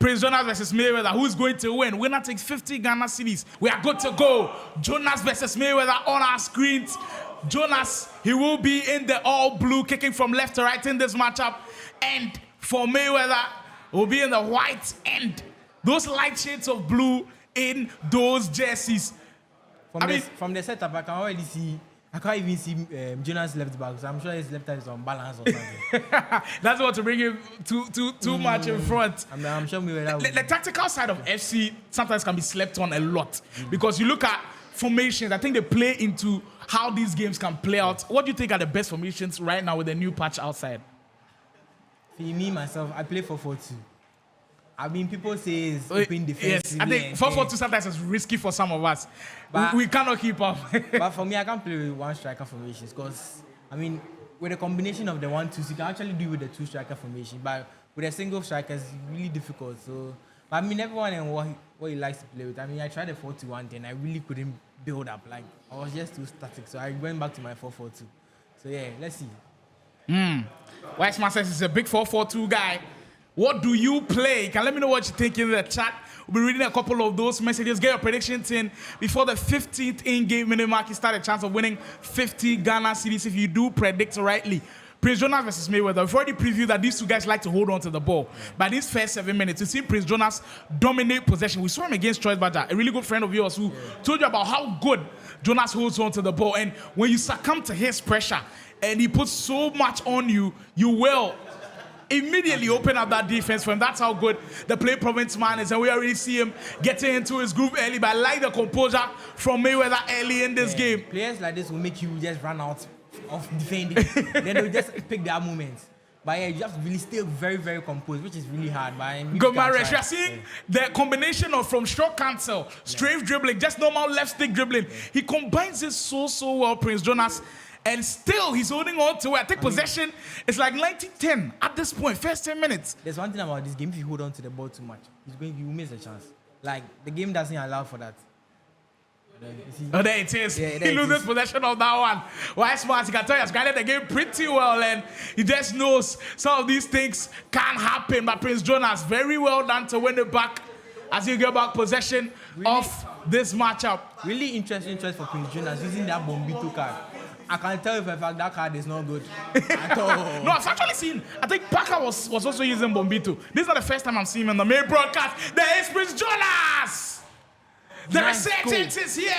Prince Jonas versus Mayweather. Who's going to win? Winner takes 50 Ghana cedis. We are good to go. Jonas versus Mayweather on our screens. Jonas, he will be in the all blue, kicking from left to right in this matchup. And for Mayweather, will be in the white and those light shades of blue in those jerseys. From the setup, I can already see. I can't even see Jonas left back, so I'm sure his left hand is on balance or something. That's what to bring him too much in front. I'm sure the tactical side of FC sometimes can be slept on a lot because you look at formations. I think they play into how these games can play out. What do you think are the best formations right now with the new patch outside? For me, myself, I play 4-4-2. I mean, people say it's open defense. Yes, I think 4-4-2 sometimes is risky for some of us. But we cannot keep up. But for me, I can't play with one striker formations because, I mean, with a combination of the 1-2, you can actually do with the 2 striker formation. But with a single striker, it's really difficult. So, but I mean, everyone and what he likes to play with. I mean, I tried the 4-2-1 then I really couldn't build up. Like, I was just too static. So I went back to my 4-4-2. So yeah, let's see. Weissman says he's a big 4-4-2 guy. What do you play? You can let me know what you think in the chat. We'll be reading a couple of those messages. Get your predictions in before the 15th in-game minute mark. You start a chance of winning 50 Ghana cedis if you do predict rightly. Prince Jonas versus Mayweather. We've already previewed that these two guys like to hold on to the ball. By these first 7 minutes, we've seen Prince Jonas dominate possession. We saw him against Troy Badger, a really good friend of yours who told you about how good Jonas holds on to the ball. And when you succumb to his pressure and he puts so much on you, you will immediately open up that defense for him. That's how good the play province man is, and we already see him getting into his groove early. But I like the composure from Mayweather early in this game. Players like this will make you just run out of defending. Then they'll just pick their moments. But yeah, you have to really stay very, very composed, which is really hard. But Go Maresh, you are seeing the combination of from short cancel, strafe dribbling, just normal left stick dribbling. He combines it so well, Prince Jonas. And still, he's holding on to it. I think possession is like 90-10 at this point, first 10 minutes. There's one thing about this game, if you hold on to the ball too much, you will miss a chance. Like, the game doesn't allow for that. Oh, there it is. Yeah, he loses possession of that one. Weissman, he can tell you, he's guided the game pretty well, and he just knows some of these things can happen. But Prince Jonas, very well done to win it back as you get back possession of this matchup. Really interesting choice for Prince Jonas using that Bombito card. I can tell you for a fact that card is not good at all. No, I've actually seen, I think Parker was also using Bombito. This is not the first time I'm seeing him in the main broadcast. There is Prince Jonas! The resurgence is here.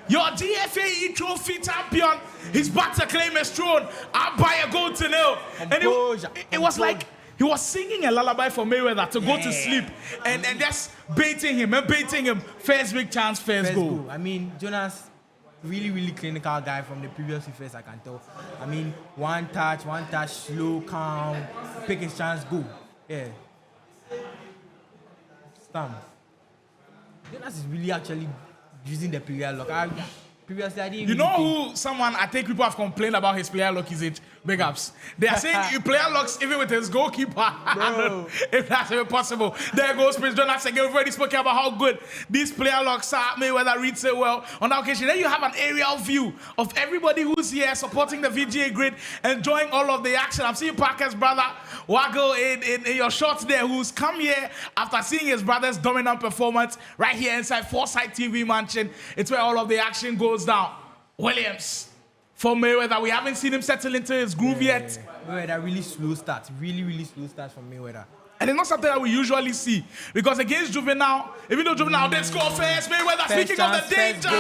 Your DFAE trophy champion. He's back to claim his throne. I'll buy a goal to nil. And it was like he was singing a lullaby for Mayweather to go to sleep and just baiting him. First big chance, first goal. I mean, Jonas, really clinical guy from the previous first, I can tell. I mean, one touch, slow, calm, pick his chance, go. Yeah. Stamp. Jonas is really actually using the player lock. Previously, I didn't. You know who someone I think people have complained about his player lock is it? Big ups. They are saying you player locks even with his goalkeeper. I don't know if that's even possible. There goes Prince Jonas again. We've already spoken about how good these player locks are. Mayweather reads it well on that occasion. Then you have an aerial view of everybody who's here supporting the VGA grid, enjoying all of the action. I'm seeing Parker's brother Waggle in your shots there, who's come here after seeing his brother's dominant performance right here inside Foresight TV Mansion. It's where all of the action goes down. Williams for Mayweather. We haven't seen him settle into his groove yet. Mayweather really slow starts. Really slow starts from Mayweather. And it's not something that we usually see. Because against Juvenile, even though Juvenile did score first, Mayweather, speaking of the danger,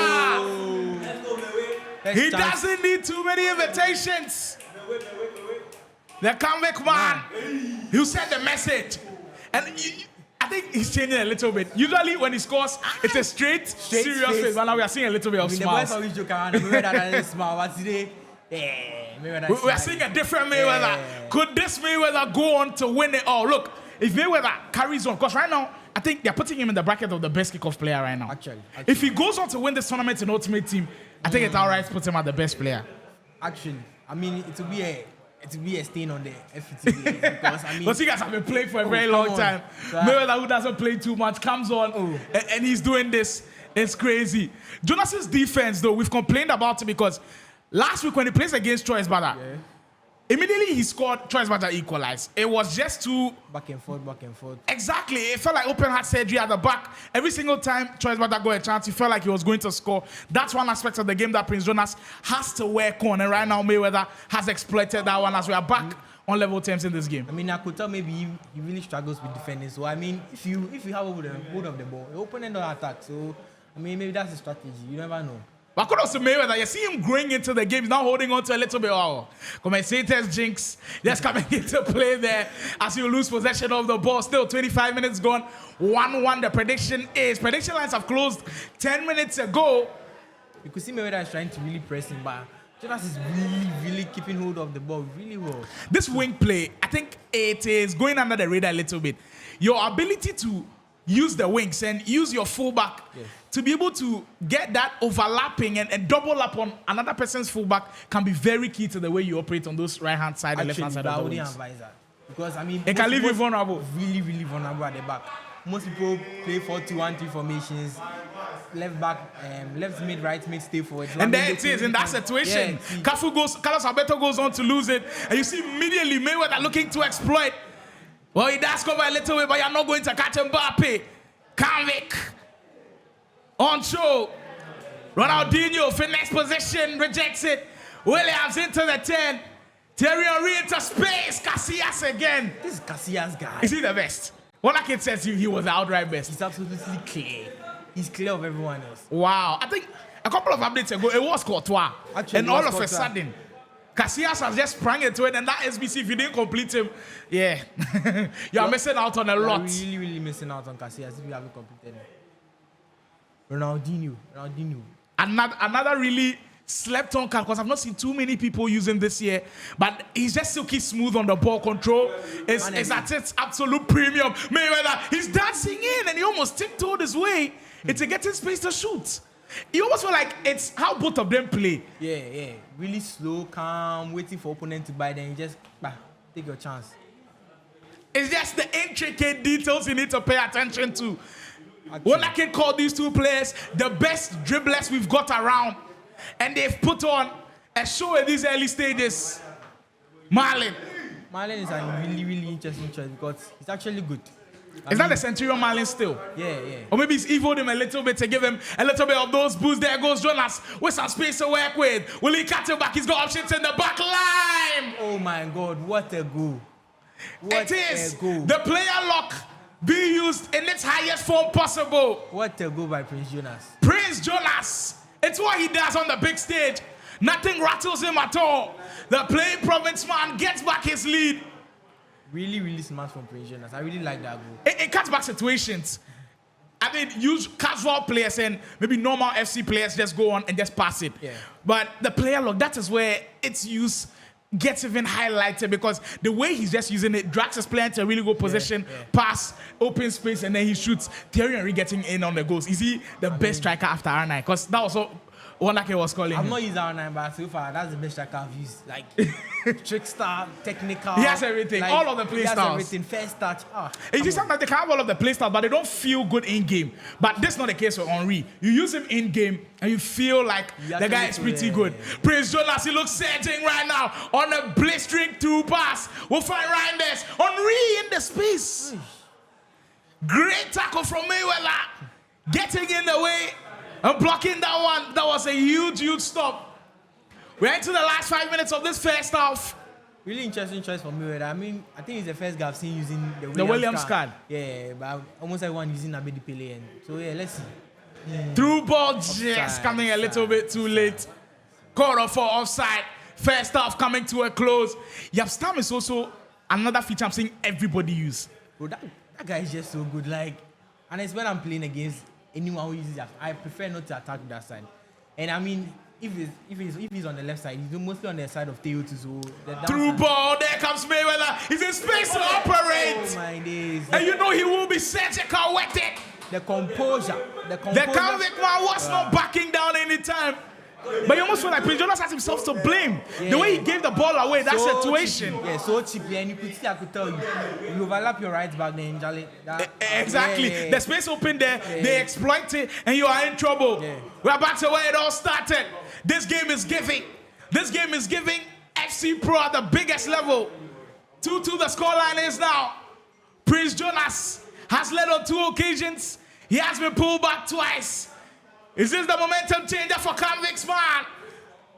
he doesn't need too many invitations. The comeback man, he sent the message. And I think he's changing a little bit. Usually when he scores, it's a straight serious face. But now we are seeing a little bit of smiles. We are seeing a different Mayweather. Could this Mayweather go on to win it all? Look, if Mayweather carries on, because right now, I think they're putting him in the bracket of the best kickoff player right now. Actually. If he goes on to win this tournament in Ultimate Team, I think it's alright to put him as the best player. Actually, I mean, it will be a stain on the FTV because I mean, you guys have been playing for a very long time. So Mayweather, who doesn't play too much, comes on and he's doing this. It's crazy. Jonas's defense, though, we've complained about it because last week when he plays against Troy's brother, Immediately he scored, Troy Sparta equalized. It was just too... Back and forth, back and forth. Exactly. It felt like open heart surgery at the back. Every single time Troy Sparta got a chance, he felt like he was going to score. That's one aspect of the game that Prince Jonas has to work on. And right now, Mayweather has exploited that one as we are back on level terms in this game. I mean, I could tell maybe he really struggles with defending. So, I mean, if you have hold of the ball, the opponent don't attack. So, I mean, maybe that's a strategy. You never know. But kudos to Mayweather, you see him growing into the game. He's now holding on to a little bit. Oh, commentators jinx just coming into play there as you lose possession of the ball. Still 25 minutes gone. 1-1. The prediction lines have closed 10 minutes ago. You could see Mayweather is trying to really press him, but Jonas is really keeping hold of the ball really well. This wing play, I think it is going under the radar a little bit. Your ability to use the wings and use your fullback to be able to get that overlapping and double up on another person's fullback can be very key to the way you operate on those right-hand side and left-hand side of the wings. Advise that. Because, I mean, it can leave you vulnerable. Really vulnerable at the back. Most people play 4-2-1-3 formations. Left back, left mid, right mid, stay forward. And there it is in that situation. Carlos Alberto goes on to lose it. And you see immediately Mayweather looking to exploit. Well, he does cover a little bit, but you're not going to catch Mbappe. Kanvik. On show. Ronaldinho, finesse position, rejects it. Williams into the 10. Thierry Henry into space. Casillas again. This is Casillas guy. Is he the best? One kid says he was the outright best. He's absolutely clear. He's clear of everyone else. Wow. I think a couple of updates ago, it was Courtois. Actually, and all of a sudden, Casillas has just sprang into it, and that SBC, if you didn't complete him, yeah, you're missing out on a lot. Really missing out on Casillas if you haven't completed him. Ronaldinho. Another really slept on card because I've not seen too many people using this year, but he's just silky smooth on the ball control. It's at its absolute premium. Mayweather, he's dancing in and he almost tiptoed his way into getting space to shoot. You almost feel like it's how both of them play. Yeah. Really slow, calm, waiting for opponent to buy, then you just take your chance. It's just the intricate details you need to pay attention to. When I can call these two players the best dribblers we've got around, and they've put on a show at these early stages. Marlon is a really interesting choice because he's actually good. Is that the Centurion Marlin still? Yeah. Or maybe he's evolved him a little bit to give him a little bit of those boosts. There goes Jonas with some space to work with. Will he cut him back? He's got options in the back line. Oh my God, what a goal. The player lock be used in its highest form possible. What a goal by Prince Jonas. Prince Jonas. It's what he does on the big stage. Nothing rattles him at all. The playing province man gets back his lead. Really smart from Prince Jonas. I really like that goal. It cuts back situations. I mean, use casual players and maybe normal FC players just go on and just pass it. Yeah. But the player lock, that is where its use gets even highlighted because the way he's just using it drags his player into a really good position, pass, open space, and then he shoots. Thierry Henry getting in on the goals. Is he the best striker after R9? Because that was what Nake was calling him. I'm not using R9, but so far, that's the best striker I've used. Like, trickster, technical. He has everything. Like, all of the play styles. He has everything. First touch. You see, sometimes they can have all of the play styles, but they don't feel good in-game. But that's not the case with Henry. You use him in-game, and you feel like the guy is pretty good. Prince Jonas, he looks surging right now on a blistering 2 pass. We'll find Reinders. Henry in the space. Great tackle from Mayweather. Getting in the way. And blocking that one. That was a huge stop. We're into the last 5 minutes of this first half. Really interesting choice for Mayweather. I mean, I think it's the first guy I've seen using the Williams card. Yeah, but almost everyone using Abedi Pele. So yeah, let's see. Through ball just coming a little bit too late. Quarter for offside. First half coming to a close. Yapstam is also another feature I'm seeing everybody use. Bro, that guy is just so good. Like, and it's when I'm playing against anyone who uses that, I prefer not to attack that side. And I mean, if he's on the left side, he's mostly on the side of Teo too. So through ball, there comes Mayweather. He's in space to operate. Oh my days! And you know he will be surgical with it. The composure. The convict man was not backing down anytime. But you almost feel like Prince Jonas has himself to blame. Yeah. The way he gave the ball away, that so situation. Cheaply. Yeah, so cheaply. And you could see, I could tell you, you overlap your right back then, Jale. Exactly. Yeah. The space open there, they exploit it, and you are in trouble. Yeah. We're back to where it all started. This game is giving. This game is giving FC Pro at the biggest level. 2-2 the scoreline is now. Prince Jonas has led on 2 occasions. He has been pulled back twice. Is this the momentum changer for Convicts, man?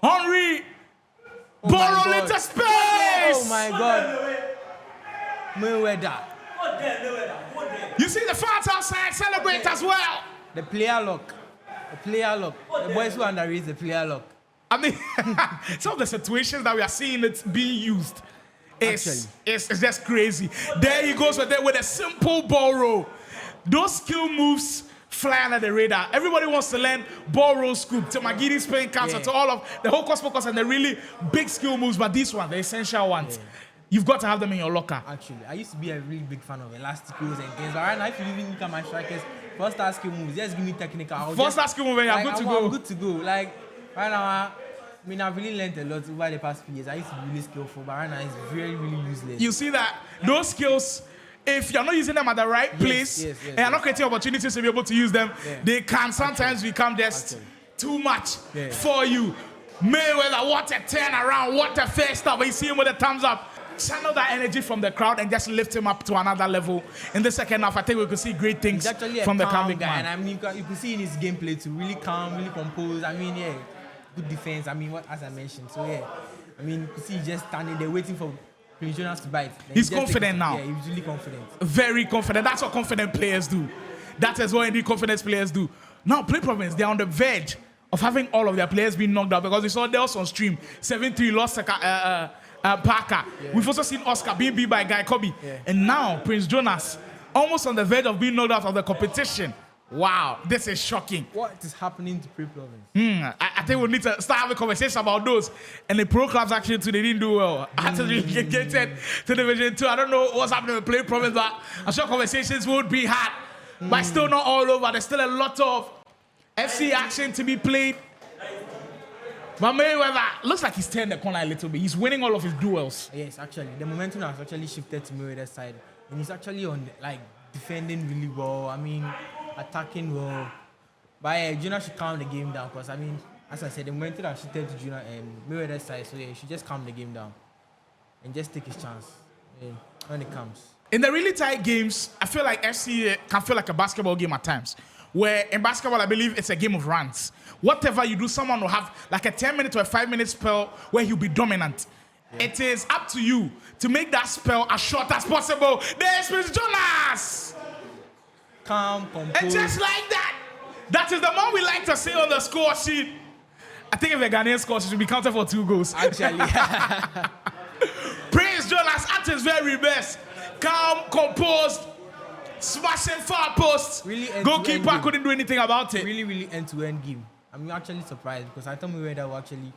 Henry, ball roll into space. Oh my God. Mayweather. You see the fans outside celebrate as well. The player lock. The player lock. The boys who underrate the player lock. I mean, some of the situations that we are seeing it being used is just crazy. There he goes with a simple ball roll. Those skill moves fly under the radar. Everybody wants to learn ball roll scoop, to Magidi spin counter, to all of the hocus pocus and the really big skill moves, but these ones, the essential ones, you've got to have them in your locker. Actually, I used to be a really big fan of elasticos and things, but right now if you even look at my strikers, first star skill moves, just give me technical. First star skill move, I'm good to go. I'm good to go. Like, right now, I mean, I've really learned a lot over the past few years. I used to be really skillful, but right now it's really useless. You see that? Those skills, if you're not using them at the right place, and you're not creating opportunities to be able to use them, they can sometimes become just too much for you. Mayweather, what a turnaround, what a first stop. You see him with a thumbs up. Channel that energy from the crowd and just lift him up to another level. In the second half, I think we could see great things from the Convict man. And I mean, you could see in his gameplay to really calm, really compose. I mean, good defense. I mean, as I mentioned. So, I mean, you could see he's just standing there waiting for Prince Jonas to bite. Then He's confident now. Yeah, he's really confident. Very confident. That's what confident players do. That is what indeed confident players do. Now, Play Province, they're on the verge of having all of their players being knocked out because we saw Dels on stream. 7-3 lost Parker. We've also seen Oscar being beat by Guy Kobe. And now, Prince Jonas, almost on the verge of being knocked out of the competition. Wow, this is shocking. What is happening to Play Province? I think we need to start having conversations about those. And the pro clubs actually too, they didn't do well. After they get to Division 2, I don't know what's happening with Play Province, but I'm sure conversations would be had. But still not all over. There's still a lot of FC action to be played. But Mayweather looks like he's turned the corner a little bit. He's winning all of his duels. Yes, actually. The momentum has actually shifted to Mayweather's side. And he's actually on, like, defending really well. I mean, attacking well. But Jonas should calm the game down because, I mean, as I said, the momentum has shifted to Mayweather's side. So, he should just calm the game down and just take his chance when it comes. In the really tight games, I feel like FC can feel like a basketball game at times. Where in basketball, I believe it's a game of runs. Whatever you do, someone will have like a 10-minute or a 5-minute spell where he'll be dominant. It is up to you to make that spell as short as possible. There's Prince Jonas! Calm, compose. And just like that, that is the one we like to say on the score sheet. I think if the Ghanaian scores, it should be counted for 2 goals. Actually. Prince Jonas at his very best. Calm, composed, smashing far posts. Really goalkeeper couldn't do anything about it. Really end-to-end game. I'm actually surprised because I thought Mayweather will actually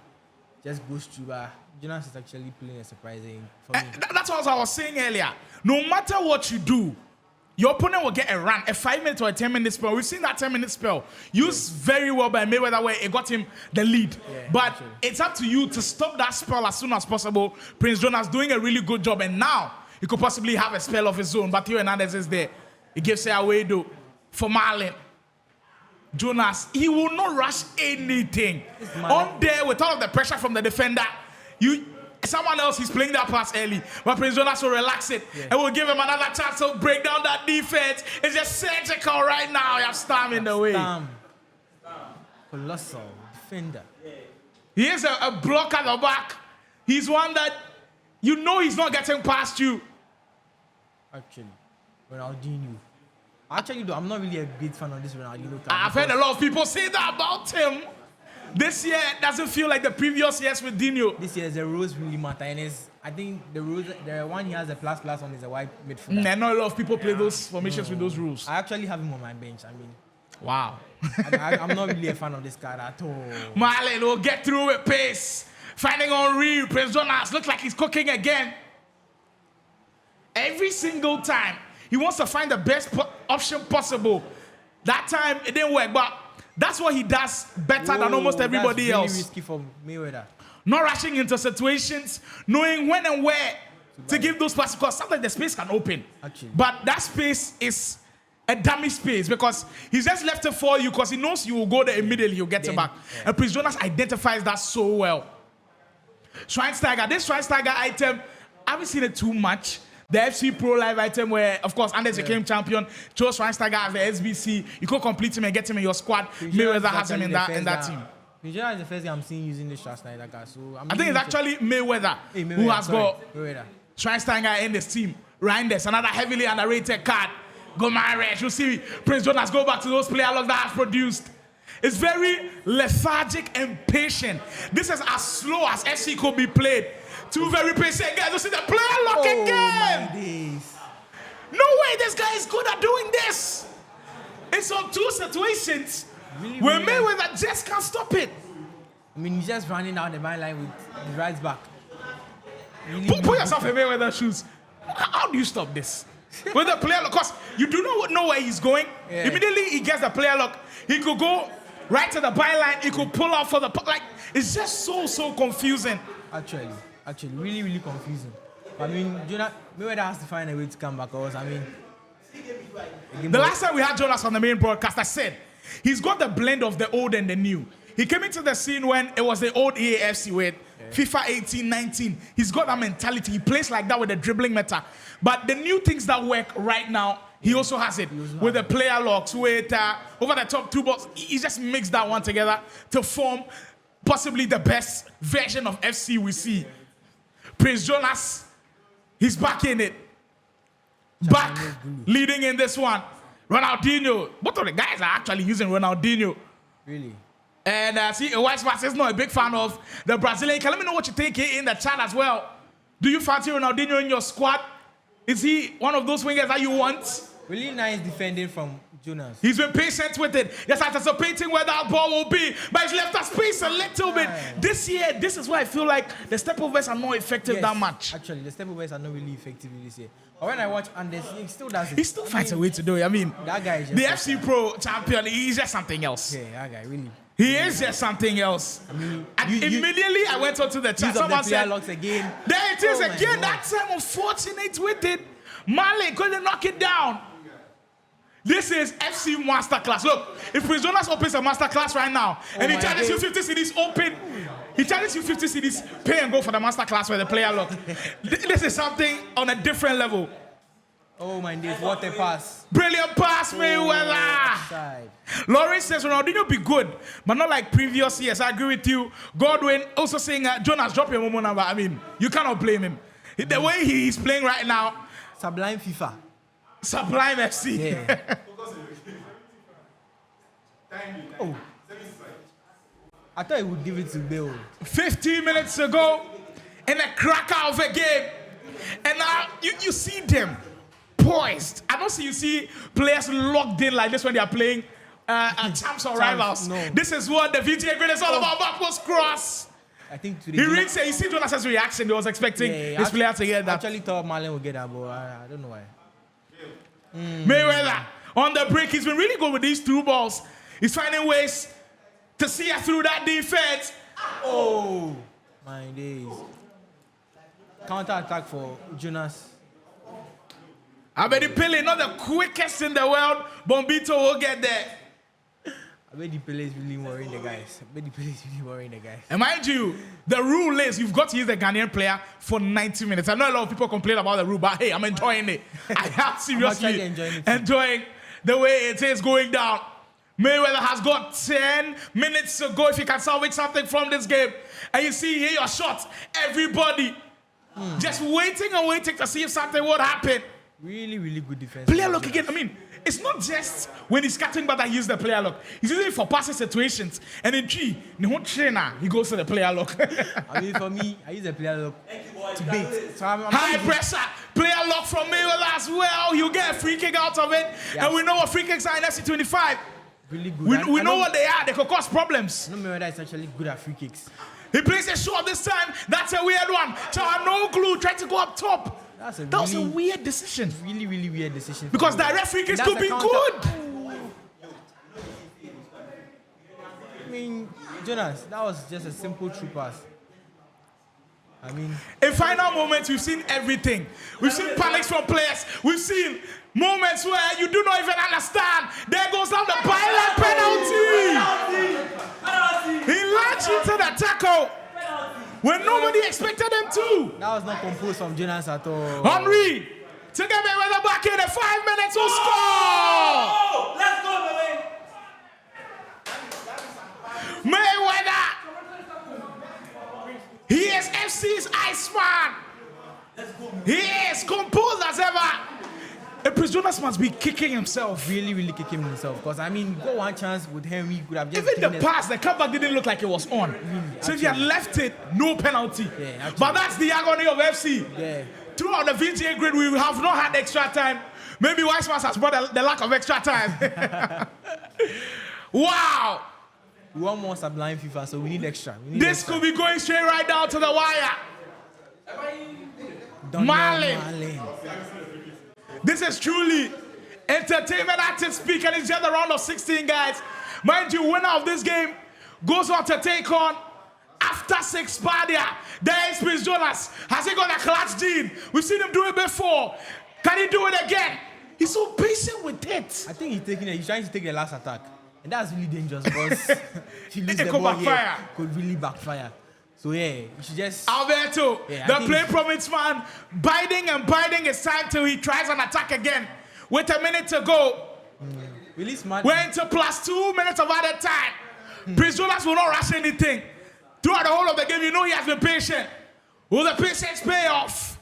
just go through, but Jonas is actually playing a surprising for me. That's what I was saying earlier. No matter what you do, your opponent will get a run, a 5-minute or a 10-minute spell. We've seen that 10-minute spell used very well by Mayweather where it got him the lead. But it's up to you to stop that spell as soon as possible. Prince Jonas doing a really good job, and now he could possibly have a spell of his own, but Theo Hernandez is there. He gives it away though for Marlon. Jonas, he will not rush anything. On there with all of the pressure from the defender, someone else is playing that pass early, but Prince Jonas will relax it and will give him another chance to break down that defense. It's just surgical right now. You have Stam in the way. Colossal defender. He is a block at the back. He's one that you know he's not getting past you. Actually, Ronaldinho. Actually, though, I'm not really a big fan of this Ronaldinho card. I've heard a lot of people say that about him. This year doesn't feel like the previous years with Dino. This year, the rules really matter. And I think the one he has a plus on is a wide midfielder. Not a lot of people play those formations with those rules. I actually have him on my bench. I mean, wow. I'm not really a fan of this card at all. Marlon will get through with pace. Finding Henry, Prince Jonas looks like he's cooking again. Every single time, he wants to find the best option possible. That time, it didn't work, but that's what he does better than almost everybody else. That's risky for Mayweather. Not rushing into situations, knowing when and where to give those passes, because sometimes the space can open. Actually. But that space is a dummy space because he's just left it for you because he knows you will go there immediately, you'll get it back. And Prince Jonas identifies that so well. Schweinsteiger. This Schweinsteiger item, I haven't seen it too much. The FC Pro Live item where, of course, Anders became champion, chose Schweinsteiger as the SBC. You could complete him and get him in your squad. Mayweather has him in that team. VGA is the first guy I'm seeing using this Schweinsteiger. So I think it's actually Mayweather, who has got Schweinsteiger in this team. Reinders, another heavily underrated card. Go Mares. You see Prince Jonas go back to those player logs that has produced. It's very lethargic and patient. This is as slow as FC could be played. Two very patient guys. You see the player lock again. No way this guy is good at doing this. It's on two situations where Mayweather just can't stop it. I mean, he's just running down the line with the right back. Really put yourself in Mayweather's shoes. How do you stop this? With the player lock, because you do not know where he's going. Yeah. Immediately he gets the player lock. He could go right to the byline. He could pull out for the like. It's just so confusing. Actually, really confusing. I mean, Mayweather has to find a way to come back. Because I mean, the last time we had Jonas on the main broadcast, I said he's got the blend of the old and the new. He came into the scene when it was the old EAFC with FIFA 18-19. He's got that mentality. He plays like that with the dribbling meta. But the new things that work right now, he also has it with the player locks, with over the top two balls. He just mixed that one together to form possibly the best version of FC we see. Prince Jonas, he's back in it. Back leading in this one. Ronaldinho. Both of the guys are actually using Ronaldinho. Really? And see, Wise Master is not a big fan of the Brazilian. Let me know what you think in the chat as well. Do you fancy Ronaldinho in your squad? Is he one of those wingers that you want? Really nice defending from Jonas. He's been patient with it. Just anticipating where that ball will be. But he's left us space a little bit. This year, this is where I feel like the step-overs are not effective that much. Actually, the step-overs are not really effective this year. But when I watch Anders, he still does it. He still finds a way to do it. I mean, that guy is just the FC Pro champion, he's just something else. Yeah, that guy, really. He is just something else. I mean, immediately I went onto the chat. Someone said, again. There it is again. That time unfortunate with it. Marley couldn't knock it down. This is FC Masterclass. Look, if Prince Jonas opens a Masterclass right now and he charges you 50 CDs open, he charges you 50 CDs, pay and go for the Masterclass with the player look. This is something on a different level. Oh my days, what a pass. Brilliant pass, Mayweather. Laurie says Ronaldinho be good, but not like previous years. I agree with you. Godwin also saying Jonas, drop your Momo number. I mean, you cannot blame him. The way he's playing right now. Sublime FIFA. Sublime FC. Yeah. Oh. I thought he would give it to Bill. 15 minutes ago in a cracker of a game. And now you see them poised. I don't see you see players locked in like this when they are playing champs or rivals. No. This is what the VGA grid is all about. Backwards cross. I think today he reads it. You see Jonas' reaction. He was expecting this player to get that. I actually thought Marlon would get that, but I don't know why. Mayweather on the break. He's been really good with these through balls. He's finding ways to see her through that defense. Oh, my days. Counter attack for Jonas. Abedi Pele, not the quickest in the world. Bombito will get there. Abedi Pele is really worrying the guys. And mind you, the rule is you've got to use the Ghanaian player for 90 minutes. I know a lot of people complain about the rule, but hey, I'm enjoying it. I have seriously enjoying the way it is going down. Mayweather has got 10 minutes to go if he can salvage something from this game. And you see here your shots. Everybody just waiting and waiting to see if something would happen. Really good defense. Player look again. I mean, it's not just when he's cutting back that he uses the player lock. He's using it for passing situations. And in G, he goes to the player lock. I mean, for me, I use the player lock to bait. So I'm high pressure. Player lock from Mayweather as well. You get a free kick out of it. Yes. And we know what free kicks are in FC 25. Really good. We know what they are. They could cause problems. No, Mayweather is actually good at free kicks. He plays it short this time. That's a weird one. No glue. Tried to go up top. That was a weird decision. Really weird decision. Because direct free kicks could be good. I mean, Jonas, that was just a simple true pass. I mean, in final moments, we've seen everything. We've seen panics from players. We've seen moments where you do not even understand. There goes down the byline penalty. He launched into the tackle. when nobody expected them to. That was not composed from Jonas at all. Henry, to get Mayweather back in 5 minutes, will score. Let's go, baby. Mayweather, he is FC's Iceman. He is composed as ever. Prince Jonas must be kicking himself. Really, really kicking himself. Because, I mean, got one chance with Henry, he could have just Even the pass, the comeback didn't look like it was on. So if you had left it, no penalty. Yeah, but that's the agony of FC. Yeah. Throughout the VGA grid, we have not had extra time. Maybe Wiseman has brought the lack of extra time. Wow. We want more sublime FIFA, so we need extra. This could be going straight right down to the wire. Marlin. This is truly entertainment at its peak, and it's just the round of 16, guys. Mind you, winner of this game goes on to take on after 6 Spardia. There is Prince Jonas. Has he got a clutch deed? We've seen him do it before. Can he do it again? He's so patient with it. I think he's trying to take the last attack. And that's really dangerous because if he loses It the could ball backfire. here, could really backfire. So yeah, you should just... Alberto, Yeah, the play promise man, biding his time till he tries an attack again. With a minute to go. Really smart. We're into plus 2 minutes of added time. Prince Jonas will not rush anything. Throughout the whole of the game, you know he has been patient. Will the patience pay off?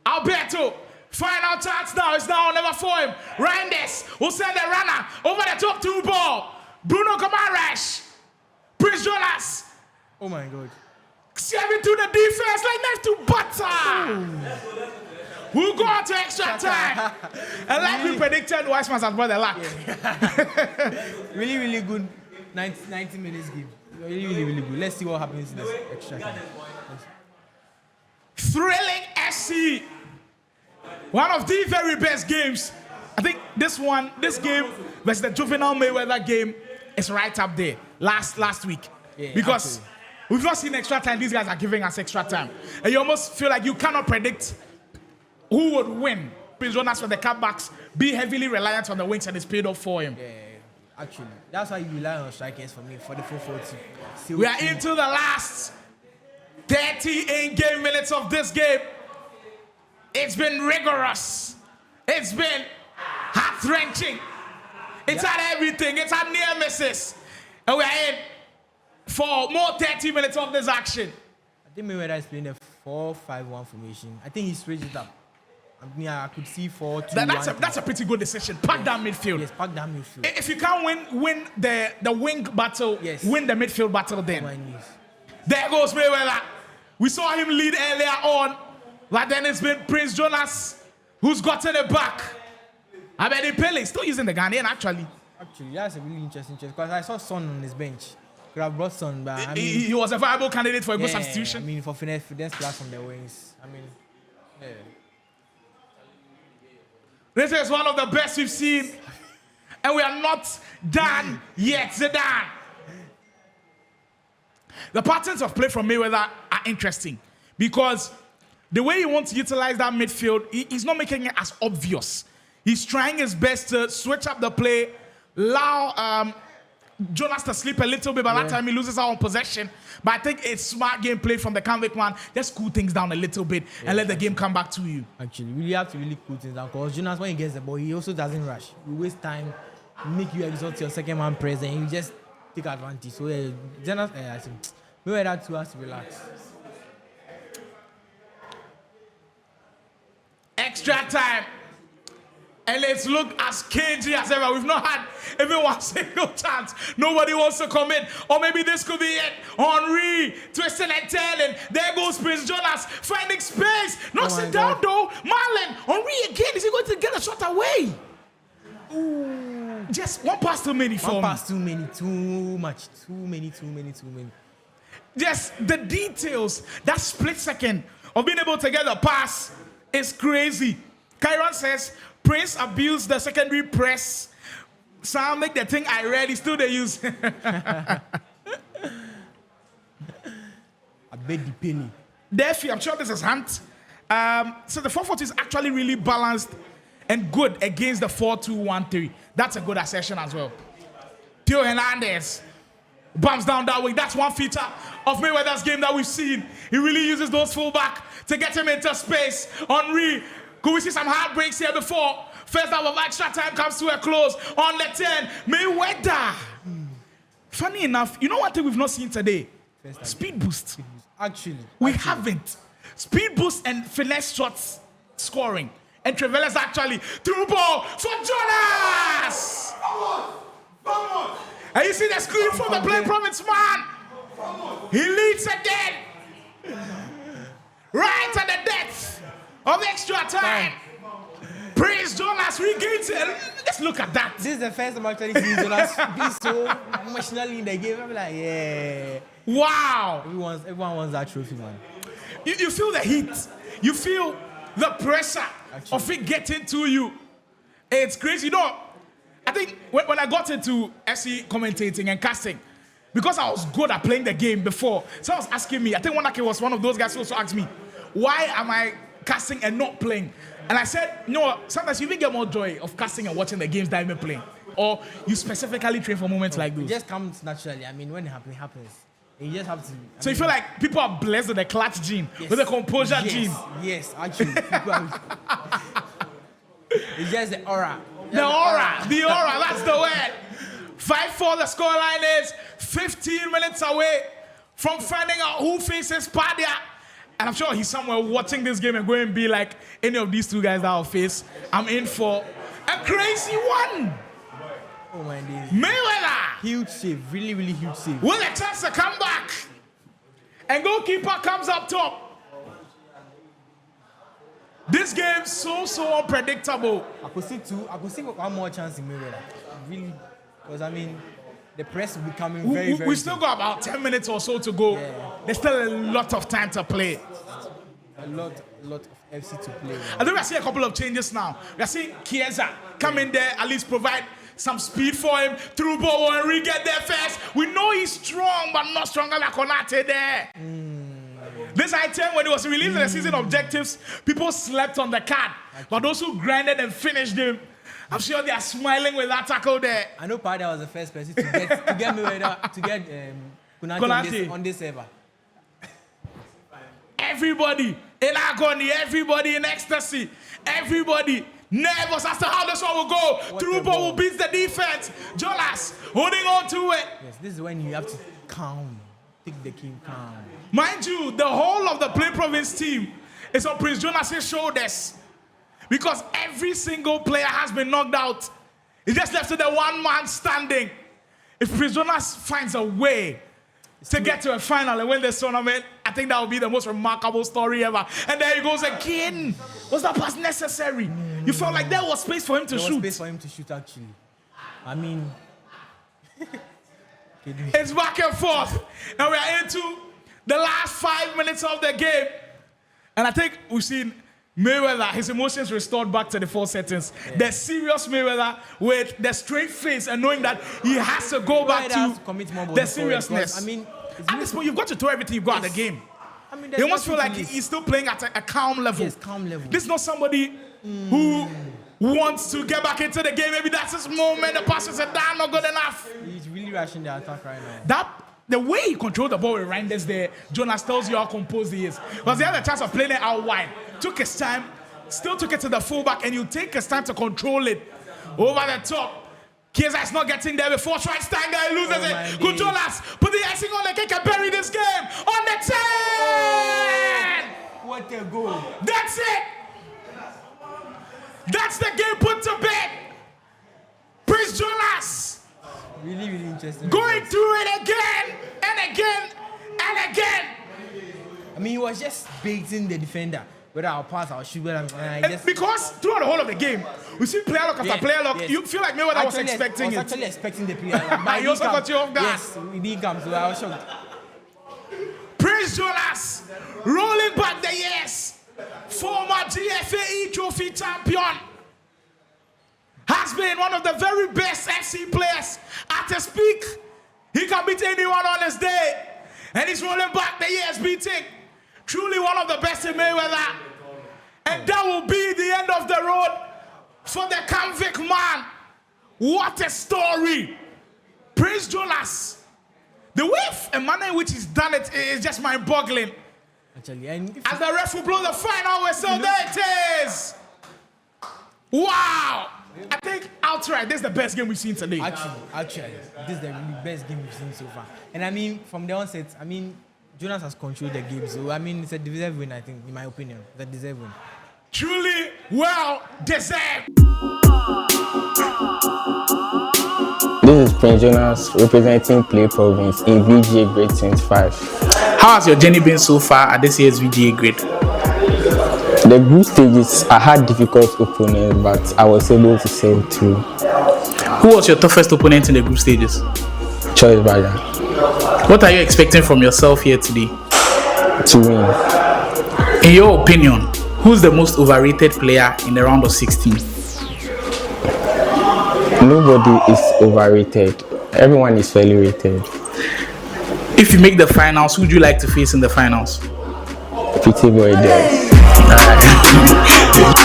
Alberto, final chance now. It's now or never for him. Reinders will send the runner over the top 2 ball. Bruno Kamarash. Prince Jonas. Oh my God. Serving to the defense like knife to butter. We'll go on to extra time. And like we predicted, Wiseman has brought the luck. Really, really good 90 minutes game. Really, really, really good. Let's see what happens in this extra time. Thrilling SC. One of the very best games. I think this game versus the juvenile Mayweather game is right up there last week. Yeah, because absolutely. we've not seen extra time. These guys are giving us extra time. And you almost feel like you cannot predict who would win. Prince Jonas with the cutbacks be heavily reliant on the wings, and it's paid off for him. Yeah, actually. That's why you rely on strikers for me for the 4-4-2. We are into the last 30 in-game minutes of this game. It's been rigorous. It's been heart-wrenching. It's had everything. It's had near misses. And we are in for more 30 minutes of this action. I think Mayweather is playing a 4-5-1 formation. I think he switched it up. I mean, I could see 4-2-1. That's a pretty good decision. Pack that midfield. Yes, pack that midfield. If you can't win the wing battle, Yes. win the midfield battle then. My knees. There goes Mayweather. We saw him lead earlier on, but then it's been Prince Jonas who's gotten it back. I bet he Pele still using the Ghanaian actually. Actually, that's a really interesting choice because I saw Son on his bench. Could have brought Son, but I mean, He was a viable candidate for a good yeah, substitution. I mean, for finesse class on the wings. I mean, yeah. This is one of the best we've seen, and we are not done yet. Zidane. The patterns of play from Mayweather are interesting because the way he wants to utilize that midfield, he's not making it as obvious. He's trying his best to switch up the play, allow Jonas to sleep a little bit, but that time he loses out on possession. But I think it's smart gameplay from the convict man. Just cool things down a little bit and let the game come back to you. Actually, we really have to really cool things down because Jonas, when he gets the ball, he also doesn't rush. He waste time, make you exhaust your second man press, and you just take advantage. So, Jonas, I think Mayweather too has to relax. Extra time. And let's look as cagey as ever. We've not had even one single chance. Nobody wants to commit. Or maybe this could be it. Henry twisting and turning. There goes Prince Jonas finding space. Knocks it down though. Marlon. Henry again. Is he going to get a shot away? Ooh. Just one pass too many for me. One pass too many, too much. Too many. Just the details. That split second of being able to get a pass is crazy. Kyron says, Prince abused the secondary press. Sam make the thing I read, he still they use. I bet the penny. Therefore, I'm sure this is Hunt. So the 4-4-2 is actually really balanced and good against the 4-2-1-3. That's a good assertion as well. Theo Hernandez bumps down that way. That's one feature of Mayweather's game that we've seen. He really uses those fullback to get him into space. Henry, could we see some heartbreaks here before first half of extra time comes to a close on the 10? Mayweather. Funny enough, you know what thing we've not seen today? Speed boost. Actually. We haven't. Speed boost and finesse shots scoring. And Trevelyan's actually through ball for Jonas. Vamos! And you see the screen from the play province man. He leads again. Right at the depth of extra time. Praise Jonas regains it. Let's look at that. This is the first time I'm actually seeing Jonas be so emotionally in the game. I'm like, yeah. Wow. Everyone wants that trophy, man. You feel the heat. You feel the pressure of it getting to you. It's crazy. You know, I think when I got into FC commentating and casting, because I was good at playing the game before, someone was asking me, I think Wanake was one of those guys who also asked me, why am I casting and not playing? And I said, you know, sometimes you even get more joy of casting and watching the games than even playing. Or you specifically train for moments like those. It just comes naturally. I mean, when it happens, it happens. You just have to. So you feel like people are blessed with the clutch gene, with the composure gene. Yes, actually. It's just the aura. The aura, that's the word. 5-4, the scoreline is 15 minutes away from finding out who faces Padia. And I'm sure he's somewhere watching this game and going to be like, any of these two guys that I'll face, I'm in for a crazy one. Oh my days. Mayweather. Huge save, really, really huge save. With a chance to come back. And goalkeeper comes up top. This game so unpredictable. I could see one more chance in Mayweather. Really, because I mean, the press will be coming very, very We still got about 10 minutes or so to go. Yeah. There's still a lot of time to play. A lot of FC to play. I think we're seeing a couple of changes now. We're seeing Chiesa come in there, at least provide some speed for him. Through ball, Henry get there first. We know he's strong, but not stronger than Konate there. This item, when it was released in the season objectives, people slept on the card. But those who grinded and finished him, I'm sure they are smiling with that tackle there. I know Padia was the first person to get Mayweather, to get Konate on this server. Everybody in agony, everybody in ecstasy, everybody nervous as to how this one will go. Through ball will beat the defense. Jonas holding on to it. Yes, this is when you have to calm. Take the game calm. Mind you, the whole of the Play Province team is on Prince Jonas' shoulders because every single player has been knocked out. It's just left to the one man standing. If Prince Jonas finds a way to get to a final and win this tournament, I think that will be the most remarkable story ever. And there he goes again. Was that pass necessary? You felt like there was space for him to shoot. There was space for him to shoot, actually. I mean... It's back and forth. And we are into the last 5 minutes of the game. And I think we've seen Mayweather, his emotions restored back to the full settings. Yeah. The serious Mayweather with the straight face and knowing that he has to go back to the seriousness. I mean, at this point, you've got to throw everything you've got at the game. I mean, you almost feel like he's still playing at a calm level. Yes, calm level. This is not somebody who wants to get back into the game. Maybe that's his moment. The passes are down, not good enough. He's really rushing the attack right now. The way he controlled the ball with Reinders there, Jonas tells you how composed he is. Because he had a chance of playing it out wide. Took his time, still took it to the fullback, and you take his time to control it over the top. Chiesa is not getting there before Schweinsteiger loses it. Good Jonas, put the icing on the cake and bury this game on the 10! What a goal. That's it! That's the game put to bed. Prince Jonas. Really, really interesting. Going through it again and again and again. I mean, he was just baiting the defender. Whether I'll pass, I'll shoot. Because throughout the whole of the game, we see player lock after player lock. Yes. You feel like Mayweather was expecting it. I was actually expecting the player lock. But he also got you off guard. Yes, he didn't come, so I was shocked. Prince Jonas rolling back the years. Former GFAE trophy champion. Has been one of the very best FC players at his peak. He can beat anyone on his day. And he's rolling back the years, beating truly one of the best in Mayweather. And that will be the end of the road for the convict man. What a story. Prince Jonas, The way and manner in which he's done it is just mind-boggling. Actually, and As the ref will blow the final whistle, there it is. Wow! I think outright, this is the best game we've seen today. Actually, this is the really best game we've seen so far. And I mean, from the onset, I mean, Jonas has controlled the game. So I mean, it's a deserved win. I think, in my opinion, it's a deserved win. Truly well deserved. This is Prince Jonas representing Play Province in VGA grade 25. How has your journey been so far at this year's VGA grade? The group stages, I had difficult opponents, but I was able to sail through. Who was your toughest opponent in the group stages? Choice Bada. What are you expecting from yourself here today? To win. In your opinion, who's the most overrated player in the round of 16? Nobody is overrated. Everyone is fairly rated. If you make the finals, who would you like to face in the finals? Pretty boy there. All right.